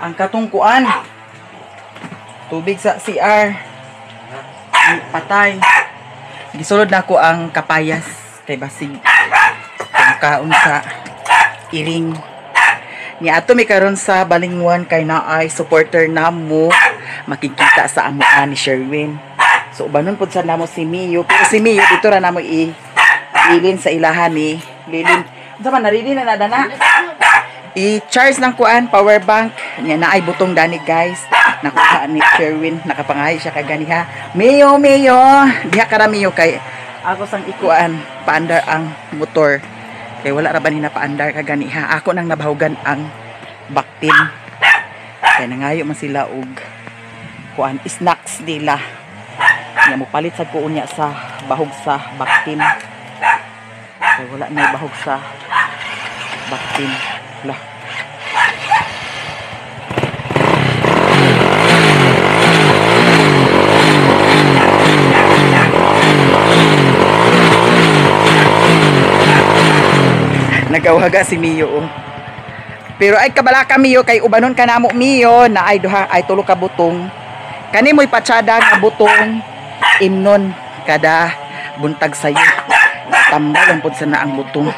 ang katungkuan. Tubig sa CR. Patay. Gisulod na ko ang kapayas kay basig. Kung kaon sa iring. Ni ato mi karon sa Balingwan kay naay supporter namo makikita sa amuan ni Sherwin. So ubanon pud sa namo si Mio, pero si Mio dito ra namo ilin sa ilahan ni Lilin. Unsa man narili na nadana? I-charge ng kuan power bank. Nya naay butong dani guys. Nakuha ni Sherwin, nakapangahay siya kaganiha. Mio, diha ka ra Mio kay ako sang ikuan paandar ang motor. Kaya wala ra ba ni napaandar kaganiha. Ako nang nabahugan ang baktin. Kaya nangayo man sila og kuan snacks nila. Nga mo palit sad ko unya sa bahog sa baktin. Kaya wala na bahog sa baktin. Lah. Nagawaga si Mio. Pero ay kabala ka Mio kay ubanon ka namo Mio na ay duha ay tulo ka butong. Kani mo'y patsada nga butong imnon kada buntag sayo. Tambal ang pud sa naang butong.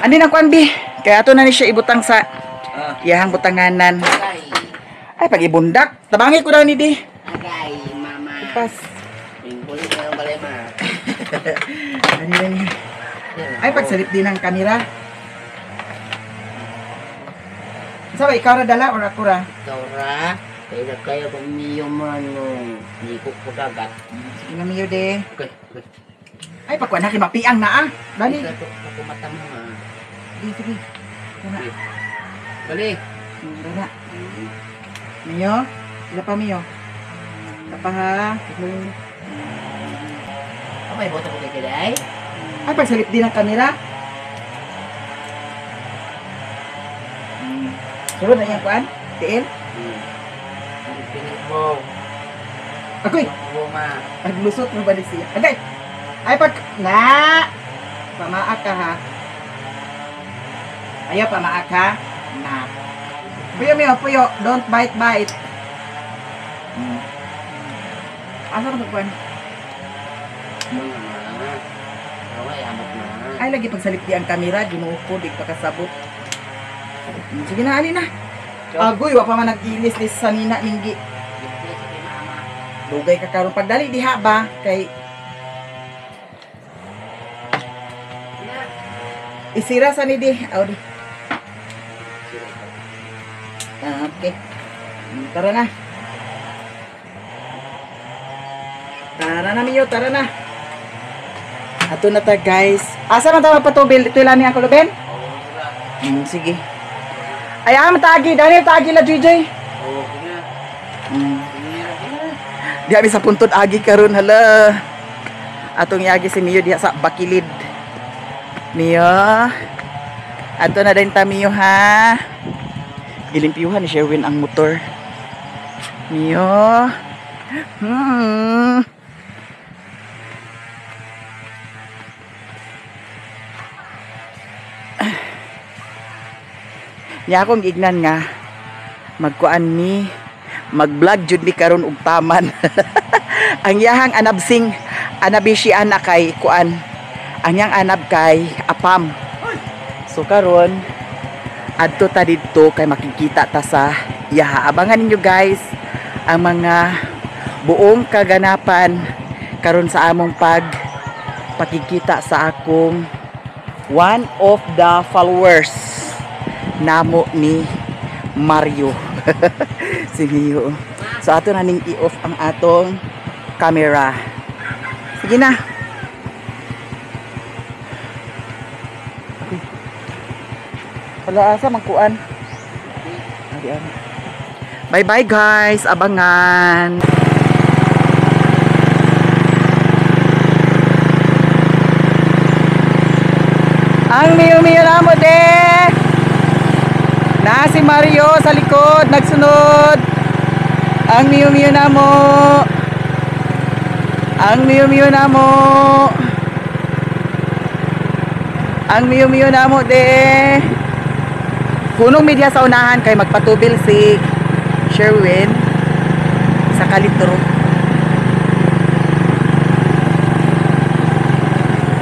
Ani na kuan bi? Kaya ato na ni siya ibutang sa iyahang butanganan. Ay pag ibundak, tabangi ko daw ni di. Agay, mama. Pas. Pingkulit na ang balay ma. Ani. Ay, pagsalip din ang kamera. Sabi, ikaw na dala o ako ra? Ikaw ra? Kaya kayo kung Mio man nung likok ko dagat. Sige na Mio de. Okay. Ay, pagkuha na mapiang na ah. Dali. Ako mata mo ha. Sige. Dala. Dali. Dala. Mio? Sila pa Mio? Sila pa ha? May boto ko kay Kiday? Ay, pagsalip din ang kamera. Sunod na yung kuan? Tiil? Pinig mo. Agoy! Mo ma. Naglusot mo ba siya? Agay! Ay, pag... Na! Pamaak ka ha. Ayaw, pamaak ha. Na. Puyo. Don't bite. Asa ka kuan? Ay, lagi pagsalip di ang kamera, ginuupo, di pa kasabot. Sige na, alin na. Agoy, wa pa man nag-ilis di sa nina linggi. Dugay ka karon pagdali diha ba kay isira sa ni di. Aw di. Okay. Tara na. Mio, tara na. Ato na ta guys. Asa man ta magpatubil? Ito ilan niya kuluben? Sige. Ay, matagi. Daniel, tagi la, JJ. Di abi sa puntod agi karon hala. Atong iagi si Mio diha sa bakilid. Mio. Ato na din ta Mio ha. Gilimpyuhan ni Sherwin ang motor. Mio. Nya akong gignan nga magkuan mi mag-vlog jud ni karon og taman. Ang yahang anabishi ana kay kuan. Ang yang anab kay apam. So karon adto ta didto kay makikita ta sa yaha. Abangan ninyo guys ang mga buong kaganapan karon sa among pakikita sa akong one of the followers namo ni Mario. Sige yo. So ato na ning i-off ang atong camera. Sige na. Okay. Wala asa magkuan. Bye bye guys. Abangan. Ang Mio namo de. Na si Mario sa likod, nagsunod. Ang Mio namo. Ang Mio namo. Ang Mio namo de. Hunong media sa unahan kay magpatubil si Sherwin sa kalitro.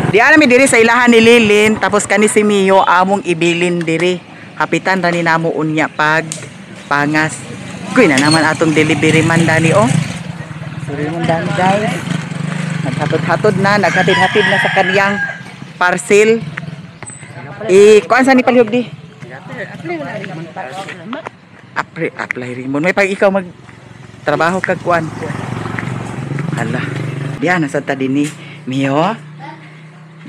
Diyan mi diri sa ilahan ni Lilin tapos kani si Mio among ibilin diri. Kapitan rani namo unya pag pangas. Kuy na naman atong delivery man dani oh. Sorry man dani guys. Naghatod-hatod na, naghatid-hatid na sa kaniyang parcel. Kuan sa ni palihog di? Apply rimon. May pag ikaw mag trabaho kag kuan. Hala. Diyan nasa ta dinhi Mio.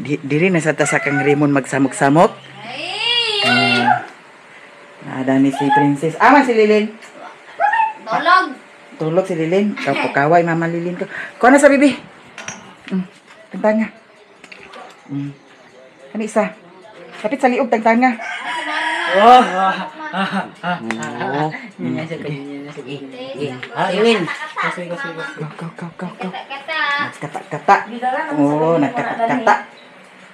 Diri na sa ta sa kang rimon magsamok-samok. Nada ni si Princess. Aman si Lilin. Tulog si Lilin. Kaway mama Lilin ko. Kuan na sa bibi. Tagtanga. Ano isa? Kapit sa liog, tagtanga. Oh. Iwin. Go. Nagkata-kata. Oh, nagkata-kata.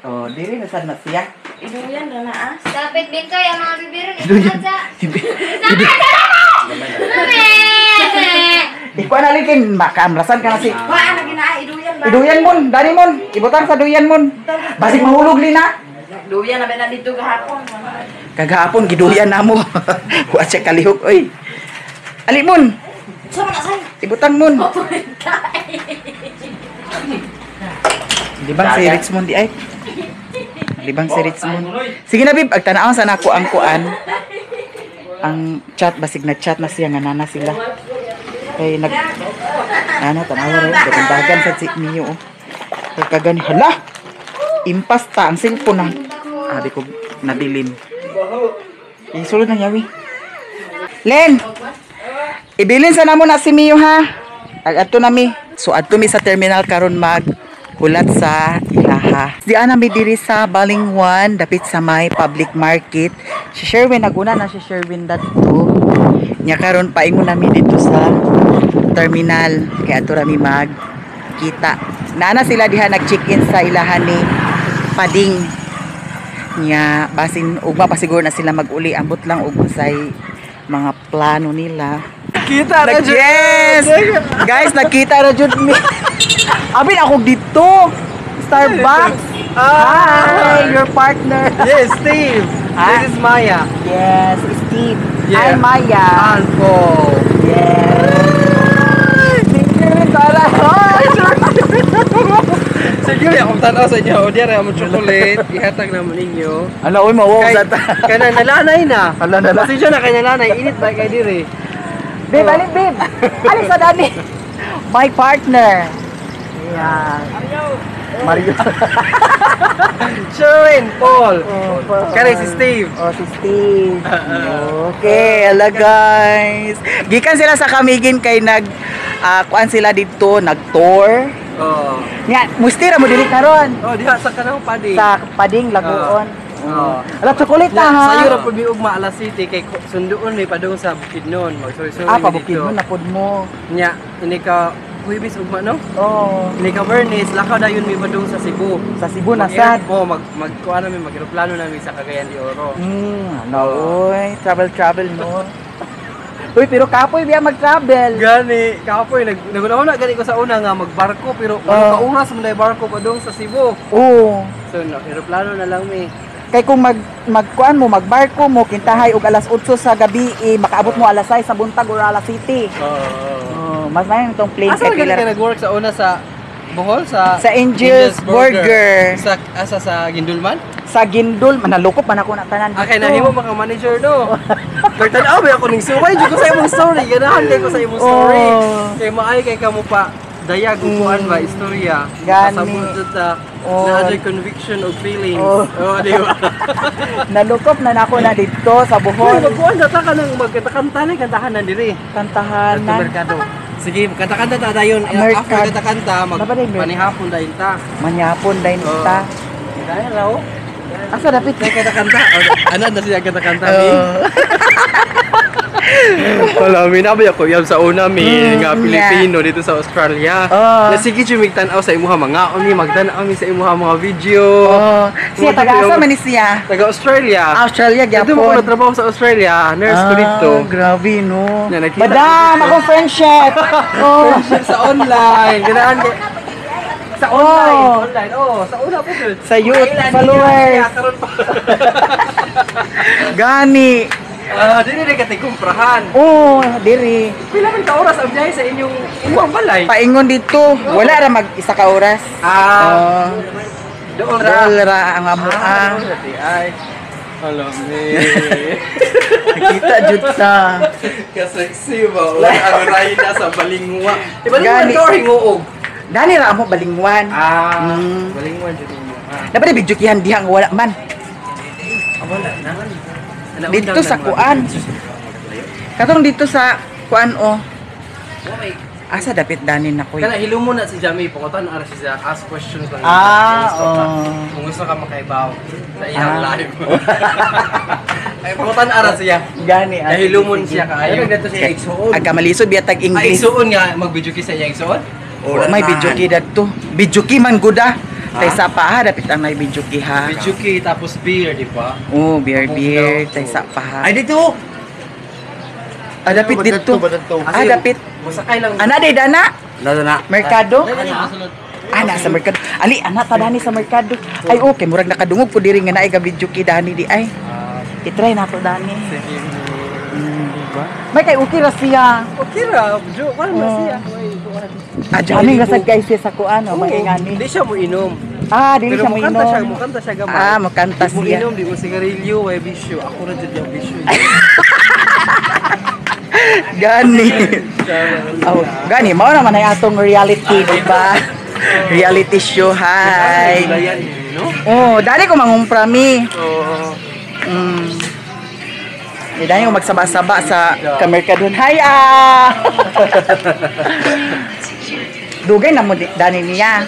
Oh, diri na sad na siya. Iduyan na na. Dapat din kayo mga bibiro. Ikuan na likin, makaamrasan ka na si. Wala na gina iduyan ba? Iduyan mon, dani mon. Ibutang sa duyan mon. Basig mahulog lina. Iduyan na ba na dito gahapon? Kagahapon giduyan namo. Wa siya kalihok oy. Ali mon. Sama na say. Ibutang mon. Di bang si Richmond di ay? Di bang si Richmond? Sige na bib, agtanawon sa nako ang kuan. Ang chat basig na chat na siya nga nana sila. Kay tanawa rin dagan sa si Mio. Kay kagani hala. Impasta ang cellphone na. Abi ko nabilin. Isulod na yawi. Len. Ibilin sa namo na si Mio ha. Adto nami. So adto mi sa terminal karon mag hulat sa ilaha. Diyan nami diri sa Balingwan dapit sa may public market. Si Sherwin naguna na si Sherwin dadto. Nya karon paingon nami dito sa terminal kay adto rami magkita. Nana sila diha nag-check-in sa ilahan ni Pading. Nya basin ugma pa siguro na sila mag-uli ambot lang ug say mga plano nila. Kita na jud. Yes! Guys, nakita na jud mi. Abin ako dito. Starbucks. Hi, your partner. Yes, Steve. This is Maya. Yes, Steve. Yeah. Hi, Maya. Alpo. Yes. Sige, akong tanaw sa inyo. O diyan ang chocolate. Ihatag naman ninyo. Ano, oy, mawaw sa ta. Kaya nalanay na. Hala, nala. Pasensya na kay nalanay. Init ba kay dire? Babe, alin, babe. Alin sa dani. My partner. Yan. Mario. Sherwin, Paul. Paul. Kaya si Steve. Oh, si Steve. Okay, ala guys. Gikan sila sa Kamigin kay kuan sila dito, nag-tour. Oh. Nya, mustira mo dili karon Oh, diha sa kanang padi. sa Pading Lagoon. Oh. Ala chocolate na ha. Sa Europe po ugma alas city kay sunduon may padung sa Bukidnon. Magsuri-suri Pabukid mo napod mo. Nya, ini ka Huibis ugma no? Oh, Ini ka Bernice, lakaw dayon may padung sa Cebu. sa Cebu na sad. Magkuha namin, mag-aeroplano namin sa Cagayan de Oro. Ano, oy, travel no. Uy, pero kapoy biya mag-travel. Gani, kapoy, naguna-una gani ko sa una nga magbarko, pero kauras mo na yung barko padung sa Cebu. Oo. So, aeroplano na lang mi. Kay kung magkuan mo, magbarko mo, kintahay og alas 8 sa gabi, makaabot mo alas 6 sa buntag or alas 7. Mas mayon itong plane Asa kay ka pila. nag-work sa una sa Bohol? Sa Angel's Burger. Sa Gindulman? Sa Gindol, manalukop man ako na tanan dito. Okay, nahimo mga manager no. Nagtanaw ba ako ning suway jud ko sa imong story. Ganahan kay ko sa imong story. Kay maay kay kamo pa dayag kuan ba istorya. Gani. Kasabot jud ta Oh. na other conviction of feelings. Oh. Di ba? Nalukop na nako na dito sa Hoy, Bohol. magkuan data ka nang magkanta na kantahan na diri. Kantahan Sa na. merkado. Sige, kanta-kanta ta dayon. Merkado. After kanta-kanta, Dapat din, manihapon dayon ta. Manyapon dayon Oh. ta. Dahil raw. Asa dapit? Kaya kanta-kanta. Ano na siya kanta-kanta mi? Wala, minabay ako yan sa una, nga yeah. Pilipino dito sa Australia. Oh. Na sige, jumigtanaw sa imuha mga oni, magtanaw mi sa imuha mga video. Oh, siya taga-asa man ni siya. Taga-Australia. Australia, Dito mo gyapon. trabaho sa Australia, nurse ko dito. Grabe, no. Yan, nakita Madam, ko. akong friendship. Oh. Sa online, ganaan ka. Sa online. Oh, sa una po dun. Sa youth followers. Karon pa. Gani. Dili na kati kumprahan. Oh, diri. Pila man ka oras ang biyahe sa inyong balay? Paingon dito. Wala ra mag-isa ka oras. Oh. Doon ra. Doon ra ang amuang. Ay. Alam ni. Nakita jud ta. Ka-sexy ba? Wala ang rayna sa balingwa. Ibalingwa Gani. ka or hinguog? Dani ra amo balingwan. Balingwa jud mo. Dapat bidyokihan dihang wala man. Wala naman. Dito sa kuan. Katong dito sa kuan oh. Asa dapit danin na ko. Kana hilo mo na si Jamie, pakutan ara siya, ask questions lang. Kung gusto ka makaibaw sa iyang live. Ay pakutan ara siya. Gani. Hilo mo siya kaayo. Dito siya igsuon. Aga malisod biya tag Ay English. igsuon nga mag-video ki sa iya igsuon. May bidyoki dadto. Bidyoki man guda. Tay sa paha dapit ang may bidyoki ha. Video ki tapos beer, di ba? Oh, beer tay sa paha. Ay dito. Dapit dito. Dapit. Musakay lang. Ana day dana. Na. Merkado? Ana sa merkado. Ali, ana ta dani sa merkado. Ay okay, murag nakadungog ko diri nga naay ga bidyoki dani di ay. I-try nato dani. Diba? May kay okay ra siya. Okay ra, Jo, wala na siya. Dani gasag kay siya sa kuan, may ngani. Hindi siya mo inom. Dili Pero siya mo inom. mukanta siya gamay. Mukanta Di mo siya. inom, di mo sigarilyo, way bisyo. Ako na dyan yung bisyo. Gani. Oh, gani mao naman ay atong reality, di ba? Reality show, hi. Yan, no? Oh, dali ko mangumprami. Oo. Dali ko magsaba-saba sa kamerkadon. Hi Dugay na mo dani niya.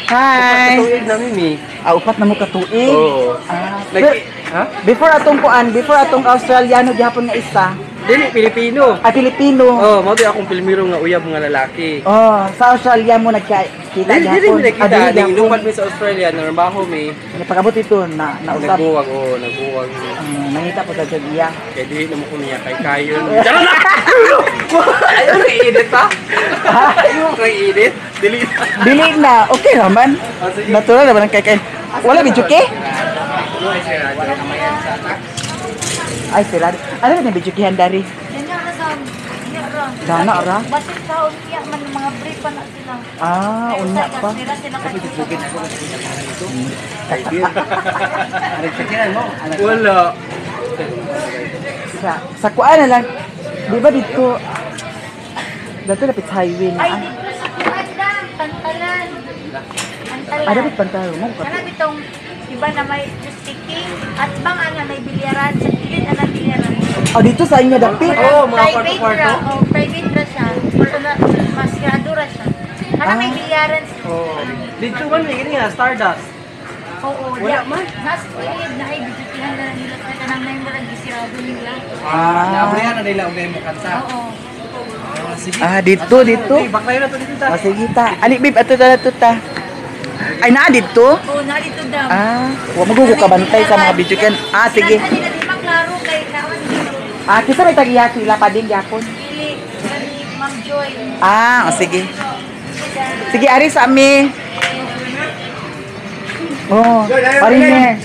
Hi. Tuig na mimi. Upat na mo ka tuig. Oo. Ha? Before atong Australiano gihapon nga isa. Dili, Pilipino. Pilipino. Oh, mao di akong Pilipino nga uyab nga lalaki. Oh, sa Australia mo nagkita Dili mi nakita, dili ning lupat mi sa Australia, narbaho mi. Pag-abot ito na nausap. Nagbuwag. Nangita po sa iya. Kaya dili na mo ko niya kay kayon. Ayaw na i-edit ha? Ayaw na i-edit? Dili na. Okay naman. sige. Natural naman ang kay. Wala video ke? Ay, sila. Ano ba yung video kihan dari? Yan na sa Dana ra? Basit sa unya man mga brief pa na sila. Unya pa. Sila Wala. Sa kuan na lang. Di ba dito? Dito lapit sa highway na. Ay, dito sa kuandang, pantalan. Dapat pantalo mo. Kana bitong iba na may sticking at bang ana may bilyaran sa kilid ana bilyaran. Dito sa inyo dapit. Oo, mga Private kwarto-kwarto. ra, private ra siya. Pero na mas grado ra siya. Kana may bilyaran siya. Oh. Dito man may gini nga Stardust. Oo, Wala man. Nas kilid na ay bibitihan na nila sa kanang may murag gisirado nila. Naabrihan na nila ugay mo kanta. Oo. Sige. Dito. Baklay na to dito ta. Sige ta. Ali, babe, ato ta. Ay, naa dito? Oo, narito daw. Huwag magugo ka bantay sa mga video kan. Sige. Kasi na di maklaro kay naman dito. Kita may tagiya sila pa din yapon. Pili, kani Ma'am Joy. Sige. Sige, ari sa ami. Pariner.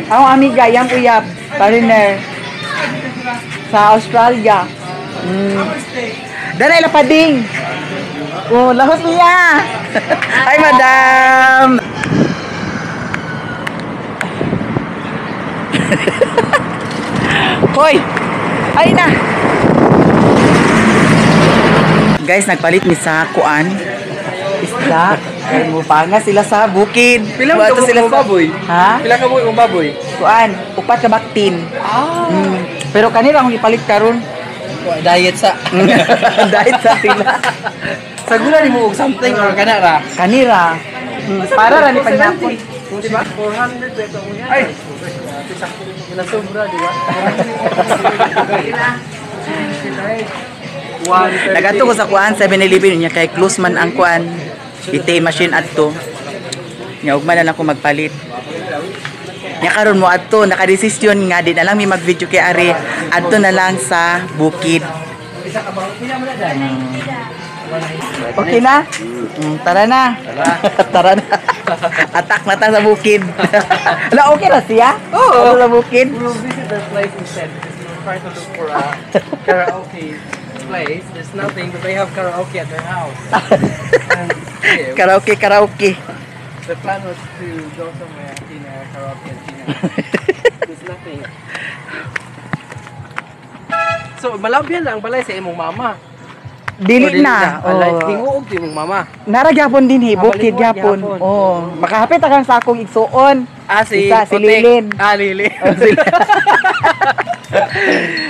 Ang amiga, yang uyab. Pariner. Sa Australia. Danay lapading. Lahos niya. Hi, madam. Hoy. Ay na. Guys, nagpalit mi sa kuan. Isda. Kaya mo pa nga sila sa bukid. Pila mo Buhato ka baboy? Ha? Pila ka mo yung baboy? Kuan, upat ka baktin. Pero kanila akong ipalit karon. Diet sa. Dahil sa sila. Sa gula ni mo og something or kana ra. Kanira. Para ra ni pagyapon. Di ba? 400 peso mo yan. Ay. Nasobra, di ba? Nagato ko sa kuan 7-Eleven niya kay close man ang kuan. ATM machine adto. Nya ugma na lang ko magpalit. Nya karon mo adto nakadesisyon nga di na lang mi mag-video kay Ari adto na lang sa bukid. Okay na? Tara na. Tara na. Atak na ta sa bukid. Ala okay na siya? Oo. Sa bukid. We will visit that place instead because we were trying to look for a karaoke place. There's nothing, but they have karaoke at their house. And yeah, Karaoke. the plan was to go somewhere in a karaoke and dinner. There's nothing. So, malabyan lang balay sa imong mama. Dili na. Oh. Tinguog di imong mama. Nara gyapon din bukid Mabalingwag gyapon. gyapon. Oh, makahapit akang sa akong igsuon. Si Isa, si Otek. Lilin. Lilin.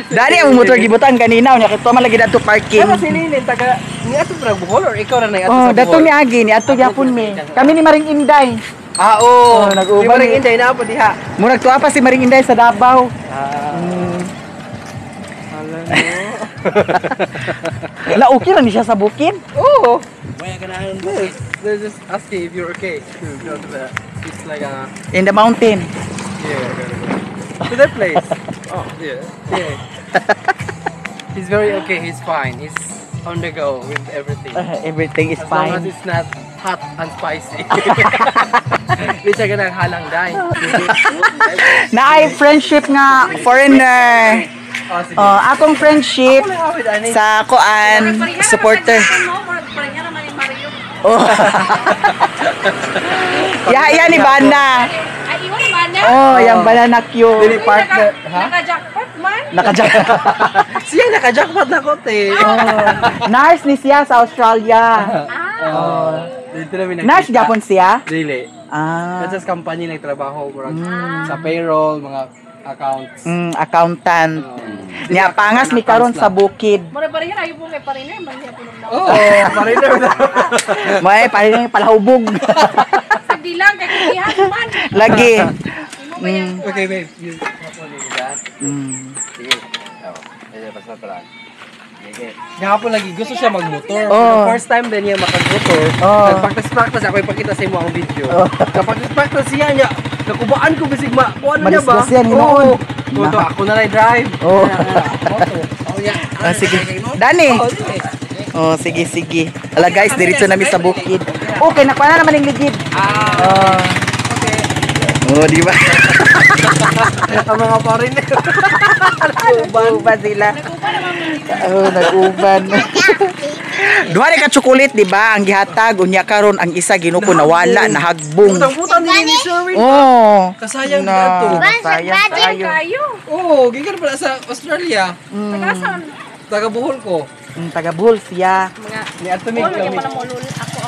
Dali ang motor gibutan kanina unya kito man lagi dadto parking. Ano si Lilin taga ni ato ra Bohol or ikaw ra na ato Oh, sa dato Bohol? ni Agi ni ato gyapon mi. Kami ni Maring Inday. Oo. Oh, nag-uban Di ba rin eh. inday na po diha? Murag tuwa pa si Maring Inday sa Davao. Alam mo. Wala okay ra ni siya sa bukid. Oo. Yes. They're just asking if you're okay to go to the. It's like a. In the mountain. Yeah. To that place. Oh yeah. Yeah. He's very okay. He's fine. He's on the go with everything. Everything is As long as fine. it's not hot and spicy. Di siya ganang halang dahil. Naay friendship nga foreigner. Oh, sige. Akong friendship Ako lang awit, ani. sa kuan supporter. Oh. Ya ni Bana. Ay, iwan naman na. Oh, yang banana Q. Dili partner. Ha? Naka-jackpot man. Nakajak. Siya naka-jackpot na ko, te. Nurse ni siya sa Australia. Oh. Dito namin nakita. Nurse Japon siya. Dili. Ah. That's just company nagtrabaho. Murag sa payroll, mga accounts. Accountant. Niya pangas mi karon sa bukid. Mura pa rin, ayaw po kay Pariner. Maliya po nung Oo, pariner na. May pare palahubog. Sagdi lang, kay kulihan man. Lagi. Okay, babe. You hapon ni that. Sige. Basta pala. Gahapon lagi, gusto siya magmotor. Oh. The first time din niya makag-motor, Oh. nagpractice-practice ako ipakita sa imo ang video. Kapag-practice siya niya, nakubaan ko bisig ano niya ba? Madisgas yan, hinoon. Moto, ako na lang drive. Oh. Moto. Oh, yeah. Sige. Dani. Oh, sige. Oh, sige. Ala guys, diretso namin sa bukid. Okay, nakuha na naman yung ligid. Okay. Oh, di ba? Ang mga foreigner. Nag-uban sila. Oh, nag-uban. Duha ni ka chocolate, di ba? Ang gihatag unya karon ang isa ginuko nawala, nahagbong. Putang-putang din ni Sherwin. Oh. Kasayang Na, dito. sayang tayo. Kayo. Oo, gikan pala sa Australia. Tagasan. Taga Bohol ko. Taga Bohol siya. Mga, Ni Antomig ano yung kami. panamulul ako.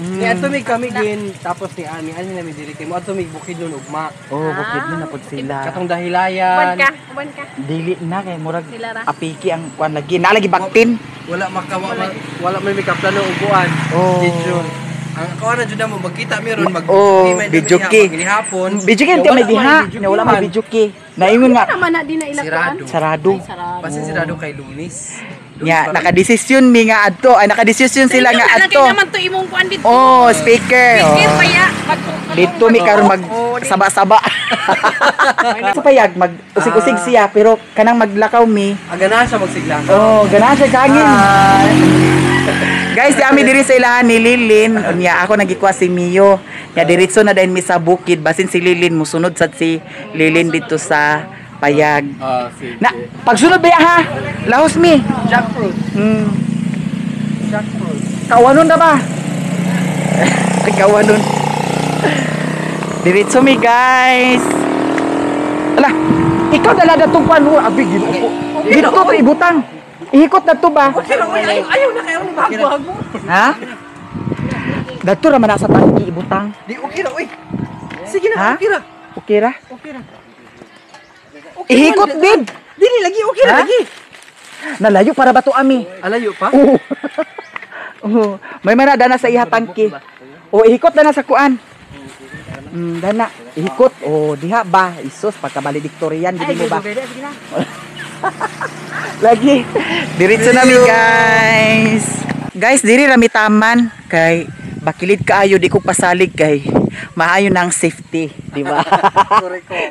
Ni Antomig kami gin tapos ni Ani namin diri kay mo Antomig bukid nun ugma. Oh, bukid mo na pud sila. Katong Uban dahilayan. ka, uban ka. Dili na kay murag Sila ra. apiki ang kuan lagi. Nalagi baktin. Wala wala may kaplano uguan. Oh. June. Ang kawan na jud na mo magkita meron mag video key. hapon. Video key may diha. Nya wala may video key. Naingon nga Naman na din na ilakuan. Sirado. sarado. Pasin sirado kay Lunis. Nya nakadesisyon mi nga adto. Ay nakadesisyon sila nga adto. Lagi naman to imong kuan dito. Oh, speaker. Speaker Oh. pa ya. Dito mi karon mag saba-saba. Sa payag mag usig-usig siya pero kanang maglakaw mi. Aga na siya magsiglang. Oh, ganahan siya kangin. Guys, di ami diri sa ilahan ni Lilin. Unya ako nagikuha si Mio. Nya diretso na din mi sa bukid basin si Lilin musunod sad si Lilin dito sa payag. Sige. Na pagsunod ba ha? Lahos mi. Jackfruit. Jackfruit. Kawanon na ba? Kawanon. Diretso mi guys. Ala, ikaw dala datong panu abi ginuko. Ginuko to ibutang. Ihikot na to ba? Ayaw na kayo ni bago-bago. Ha? Dato ra man sa tangki ibutang. Di okay na, uy. Sige na, Ha? okay na. Okay ra? Okay na. Ihikot din. Dili lagi, okay na Ha? lagi. Nalayo para ba to ami? Alayo pa? Oo. Oo. May manada na sa iha tangki. O ihikot na sa kuan. Dana, ihikot. O diha ba? Isus pagka valedictorian gid mo ba? Lagi. Diretso nami guys. Guys, diri rami taman kay bakilid kaayo di ko pasalig kay maayo ng safety, di ba?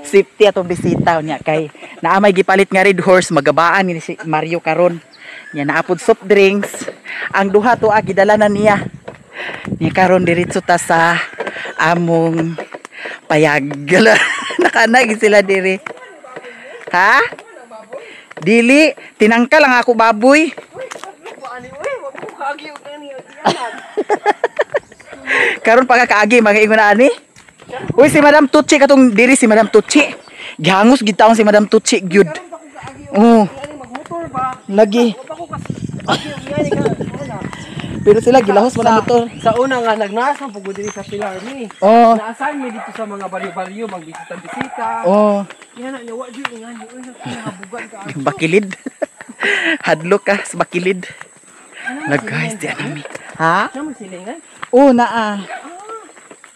Safety atong bisita niya kay naamay gipalit nga red horse magabaan ni si Mario karon. Nya naapod soft drinks. Ang duha to gidala na niya. Nya karon diretso ta sa among payag. Nakanag sila diri. Ha? Dili, tinangka lang ako baboy. Karon pagkakaagi mga ingon ani. Uy si Madam Tucci katong diri si Madam Tucci. Gihangos gid taon si Madam Tucci gyud. Oh. Lagi. Pero sila gilahos mo na motor. Sa una nga nagnaas ang pugod diri sa pilar ni. Oh. Na-assign mi dito sa mga baryo-baryo magbisita-bisita. Oh. Yan na wa di nga ni uy nakabugan ka. Bakilid. Hadlok ka sa bakilid. Lag guys, di anami. Ha? Naman silingan. Oh, naa.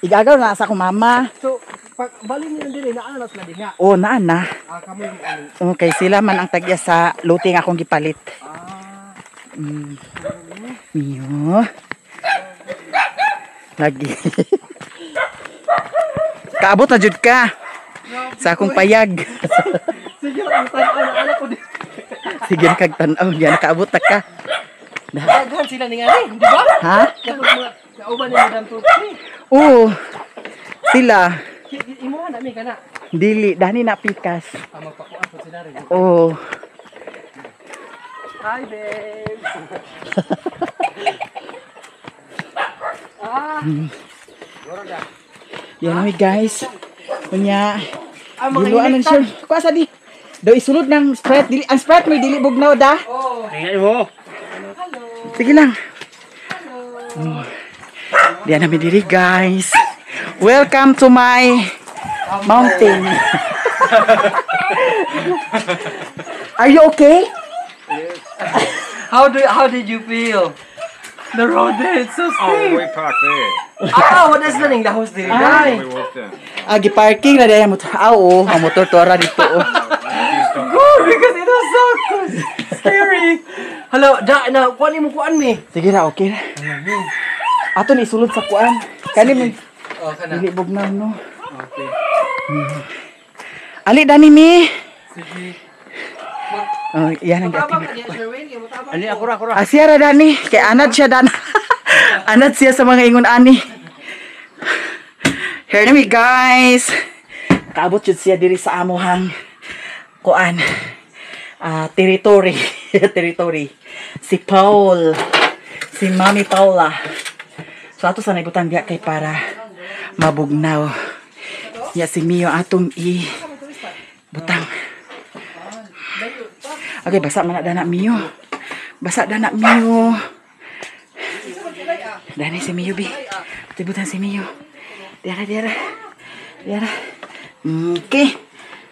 Igagaw na sa akong mama. So pag bali niyo diri naanas na din nga. Oh, naa na. Kamo yung ani. Okay, sila man ang tagya sa luting akong gipalit. Miyo. Lagi. Kaabot na jud ka. Sa akong payag. Sige ang tan-aw na anak ko dito. Sige kag tan-aw diyan nakaabot na ka. Daghan sila ni ngani, di ba? Ha? Kapag mga kauban ni Madam Tucci. Oo. Sila Imo na mi kana. dili dani na pikas. Magpakuan sa sila rin. Oo. Hi babe. Yan mi guys. Kunya Ang mga giluan man siya. Kuha sa di. Daw isulod ng Sprite dili ang Sprite may dili bugnaw da. Oh. Tingnan mo. Sige lang. Oh. Diyan namin diri guys. Welcome to my mountain. Are you okay? How did you feel? The road there, it's so Oh, steep. we parked there. What is the name? The house there. Ay. We walked in. Agi parking na diyan motor. Oo, ang motor tora dito. Oh. Good, because it was so scary. Hello, na kuan mo kuan mi. Sige na, okay na. Ato ni sulod sa kuan. Kani man Oh, kana. dili bugnaw no. Okay. Ali dani mi. Sige. Oh, yan ang Tabang gating. niya, Sherwin, kay mo tabang. Ani, ako ra. Siya ra dani, kay anad siya dan. Anad siya sa mga ingon ani. Here na mi guys. Kaabot jud siya diri sa amuhang kuan. Territory. Territory. Si Paul. Si Mami Paula. So ato sa naibutang diya kay para mabugnaw. Ya si Mio atong butang. Okay, basa man na dana Mio. Basa dana Mio. Dani si Mio bi. Tibutan si Mio. Diara. Okay.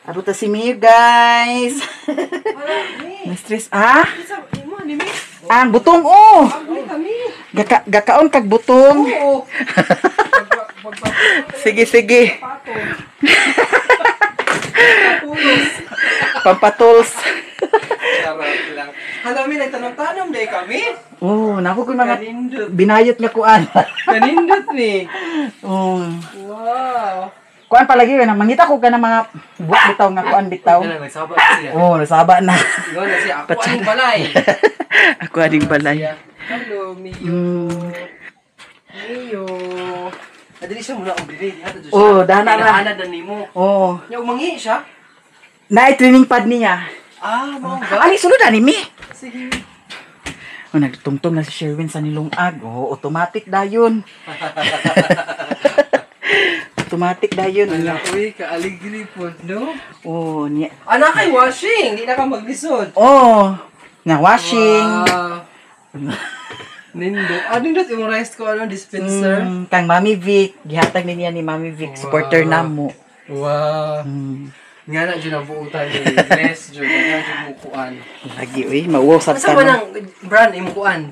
Abuta si Mio guys. Na-stress. Imo ni mi. Ang butong oh. Kami. Gakaon kag butong. Oo. Sige. Pampatuls. Charot lang. Hello, mi nagtanong-tanong day kami. Oh, nako ko mga Kanindot. binayot nga kuan. Kanindot ni. Oh. Wow. Kuan palagi na mangita ko ka ng mga buwak bitaw nga kuan bitaw. Kana nagsabot siya. Oh, nasaba na. Ingon na siya, ako ang balay. Ako ading balay. Hello, Mio. Mio. Adili siya muna ang dili. Oh, dana ra. Ana dan nimo. Oh, Nya umangi siya. naay training pad niya. Mao ba? Ali sulod ani mi. Sige. Oh, nagtungtong na si Sherwin sa nilungag. Oh, automatic dayon. Automatic dayon. Ala, uy, kaaligri po, no? Oh, niya. Anak kay washing, di na ka maglisod. Oh, na washing. Wow. Nindot. Nindot yung rice ko, dispenser. Kang Mami Vic, gihatag niya ni Mami Vic, supporter namo. Wow. Nga na dyan ang buutan ni Bless, dyan. Nga dyan mukuan. Lagi, uy, mauwaw sa Asa ba tanong. ng brand imukuan?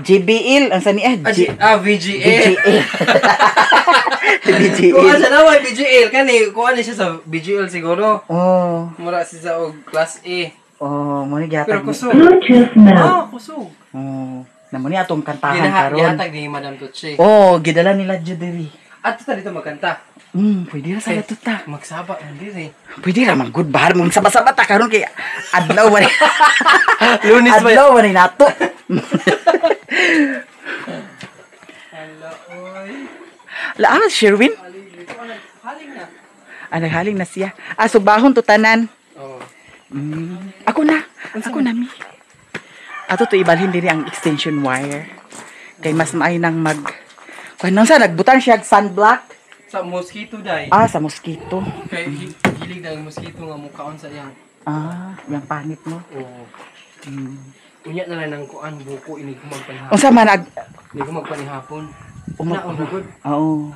JBL, ang sani VGA. BGL. Kuha BGL. siya naman, BGL. Kani, kuha niya siya sa BGL siguro. Oh. Mura siya sa og class A. Oh, mo ni Pero gihatag. kusog. Bluetooth mode. Ah, kusog. Oh, namo ni atong kantahan karon. Gihatag ni Madam Tutsi. Oh, gidala nila jud diri. At ta dito magkanta. Pwede ra sa lato ta. Magsaba man diri. Pwede ra man good bahar mong sama-sama ta karon kay adlaw man. Lunes ba? Adlaw man nato. Hala, oy. La Sherwin, Haling na. naghaling na siya. Subahon to tanan. Oh. Ako na mi. Ato to ibalhin diri ang extension wire. Kay mas maay nang kuan nang sa nagbutan siya og sunblock. Sa mosquito dai. Sa mosquito. Kay hilig na yung mosquito nga mukaon sa iyang. Yung panit mo. Oo. Unya na lang ng kuan buko ini ko magpanihapon. Unsa man ag Ini ko magpanihapon. umag. Na good. Oo.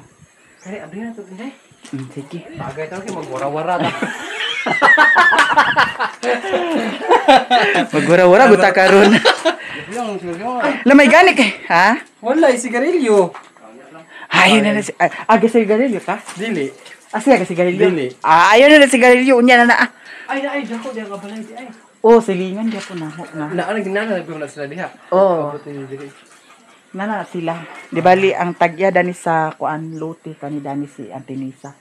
Kani abri na to inday. Sige. Bagay tayo kay magwara-wara ta. Magwara-wara buta karon. Lamay gani kay, ha? Wala sigarilyo. Ayun na si sigarilyo ka? Dili. Siya sigarilyo. Dili. Ayun na sigarilyo unya na. Ay dako diya ka balay di ay. Silingan gyapon na. Naanang ginana nagpimo na sila diha. Oo. Abot ni diri. Nana sila. Di bali ang tagya dani sa kuan lote kani dani si Antinisa.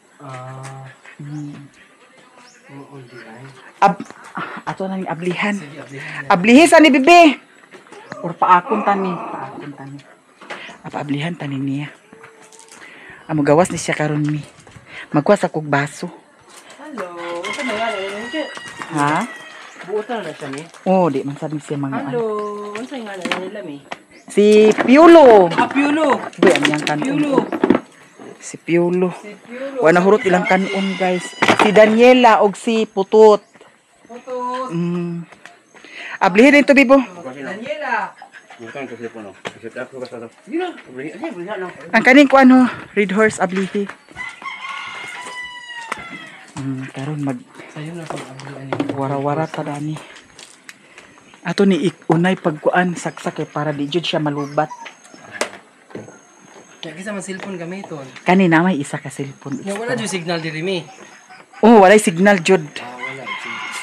Oo di ay. Ato na ni ablihan. Sige ablihan. Ablihi sa ni bibi. Or paakon tani. Ablihan tani niya. Amo gawas ni siya karon mi. Magkuha sa kog baso. Hello. Unsa man nga Ha? buutan na siya ni. Di man sabi siya mga Hello. Unsa nga nila mi? Si Piolo. Piulo. Di ang yang kanon. Piulo. Si Piolo. Si Piulo. Wala hurot ilang kanon guys. Si Daniela og si Putot. Putos. Ablihin din to bibo. Daniela. Bukan kasi po no. Kasi ako kasi to. Yun na. Bring no. Ang kaning kuan ho, Red Horse ablihi. Karon mag Sayo na pag ablihan ni. wara-wara ta dani. Ato ni unay pagkuan saksak para di jud siya malubat. Kaya kisa man cellphone gamiton. Kanina may isa ka cellphone. Nga wala jud signal diri mi. Walay signal jud. Wala.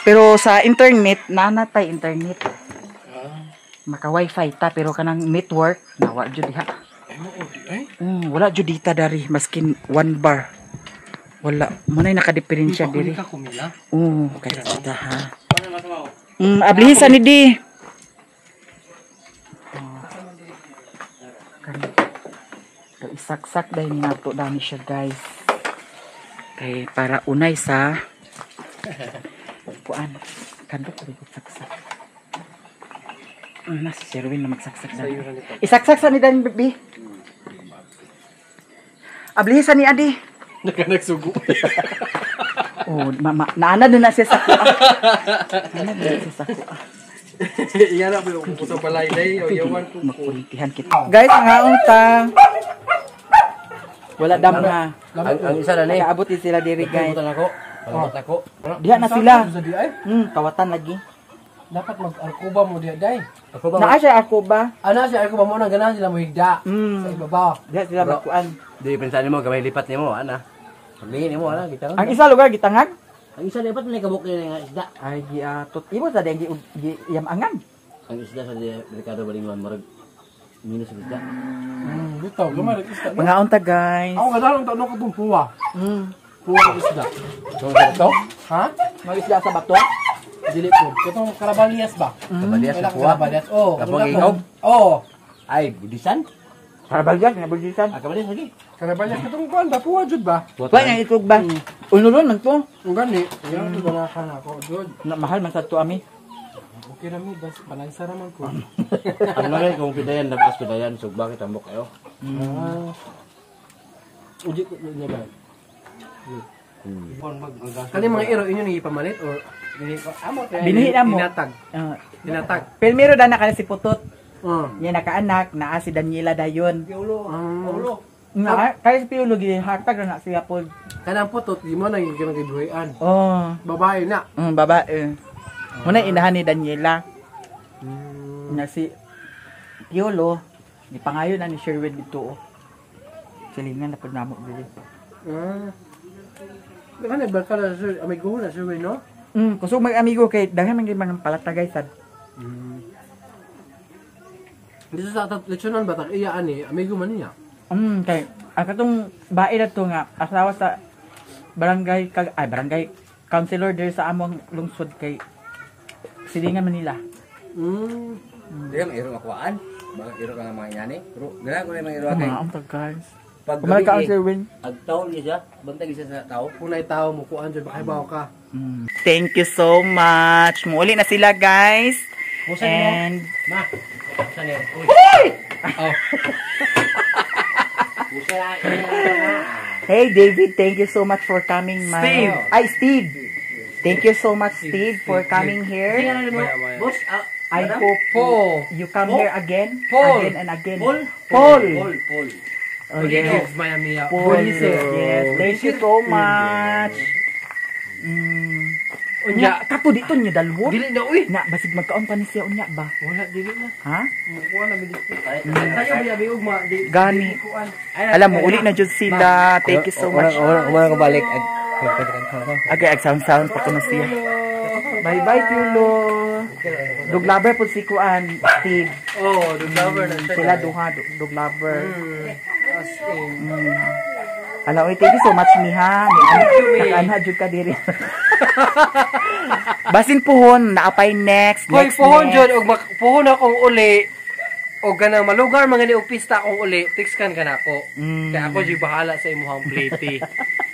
Pero sa internet, nanatay internet. Ah. Maka wifi ta pero kanang network nawa jud diha. Ay mo di ay. Wala jud dita dari maskin 1 bar. Wala mo nay nakadiferensya diri. Ka kumila. Kaya kita ha. Ablihi sa ni di. So, isaksak dahil ni nato dami siya guys. Kay para unay sa kuan. Kando ko rin saksak. Si Sherwin na magsaksak dahil. Isaksak sa ni Dan Bibi. Ablihi sa ni Adi. Nakanagsugo. Naana doon na siya sa kuan. Naana doon na siya sa kuan. Iyan na po yung sa balay day. Yawan ko. Makulitihan kita. Guys, nga unta. Wala dam na. Ang isa na ni. Kaabot din sila diri guys. ako. Palabat ako. Diha na sila. Sa di ay. Kawatan lagi. Dapat mag-arkuba mo di day. Ako ba? Naa siya ako ba? Ano siya arkuba mo nang ganahan sila mo higda. Sa ibabaw. Diha sila magkuan. Di pensan nimo gamay lipat nimo ana. Paglingin nimo ana kita. Ang isa lugar gitangag. Ang isa dapat may kabuk ni nga isda. Ay giatot. Imo sa deng yamangan. Ang isda sa delikado balingon marag minus ang isda. Bitaw, gamay isda. Mga unta guys. Ako kadalong tanong ko tong puwa. Puwa ng isda. So ito? Ha? Mga isda sa bato. Dili po. Itong karabalias ba? Kabalias sa Kailang kuha. karabalias. Oh. Kapag ikaw? Oo. Ay, budisan? Para balyan nga budisan. Kabalias lagi. Karabalias katong kuan ba? Puwa jud ba? Wa nga itog ba? Unulon man to. Ang gani. Yan ito ba na ako. Jud. Mahal man sa to ami. Okay na mi. Bas balansa naman ko. Ang lagay kung pidayan dapat pidayan so bakit ambok kayo? Uji ko niya ba? Kani mga iro inyo ni ipamalit or Binhi na mo. Tinatag. Tinatag. Pero da na kana si Putot. Oh. Niya nakaanak na si Daniela dayon. Ulo. Kaya si Piolo gid hatag na siya pod. Kanang putot di mo nang gibuhian. Babae na. Babae. Muna inahan ni Daniela. Na si Piolo, ni pangayon na ni Sherwin dito. Silingan na pod namo dili. Kanang barkada sir, may guho na sir no? Kusog mag amigo kay daghan man gyud mga palatagay sad. Dito sa lechonan ba tak iya ani, amigo man niya. Kay ang katong bae na to nga asawa sa barangay councilor there sa among lungsod kay Silingan Manila. Dia iro makuan. Bang iro ka nga mga yani. Pero gana ko na mga iro kay. Ang guys. Pag Kumain ka ang Sir Win. Agtaw niya siya. Bantay siya sa tao. Kunay tao mo kuan jud makibaw ka. Thank you so much. Muuli na sila guys. And Ma. Saan yan? Uy. hey David, thank you so much for coming. Steve. Thank you so much Steve for coming here. Boss, I hope you come here again. Paul. Again and again. Paul. Oh yes. Miami. Paul. Yes. Thank you so much. Unya, kato dito niyo dalwo. Dili na uy. Na basig magkaon pa ni siya unya ba? Wala dili na. Ha? Kuan na dito. Tayo biyabi ugma di. Gani. Alam mo uli na jud sila. Thank you so much. Umana ko balik. Okay, sound pa ko na siya. Bye-bye, Tulo. Dog lover po si Kuan, Steve. Oh, the lover na siya. Sila duha, dog lover. As in. Ala, oy, thank you so much, Miha. Nakaanha jud ka diri. Basin puhon, naapay next. Hoy, Next, pohon next. jud og pohon akong uli. O ganang malugar mga ni og pista akong uli, text kan kanako. Kaya ako jud bahala sa imuhang plate.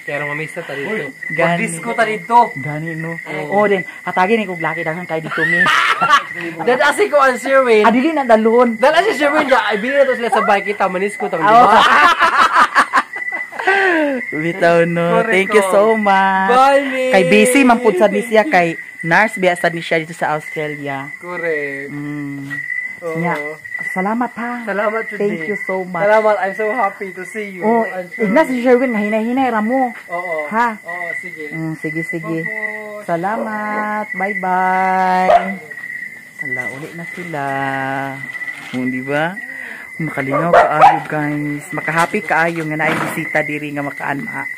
Kaya mamista ta dito. Gani. Disco ta dito. Gani, no? Oh, din. Hatagin ni kong laki daghang kay dito, mi. Dad asi ko ang Sherwin. Adili na dalon. Dad asi Sherwin ja, ay bigyan to sila sa bike kita manis ko tang Oh. diba. Bitaw no. Correct Thank you ko. so much. Bye, mi. Kay busy man pud sad ni siya kay nurse biya sad ni siya dito sa Australia. Correct. Oo. Nya, salamat ha. Salamat today. Thank you so much. Salamat. I'm so happy to see you. Oh, I'm so- igna si Sherwin nga hinay-hinay ra mo. Oo. Ha? Oo, sige. Sige. Opo. Salamat. Bye-bye. Hala, uli na sila. Di ba? Makalingaw kaayo guys. Makahappy kaayo nga naay bisita diri nga makaana.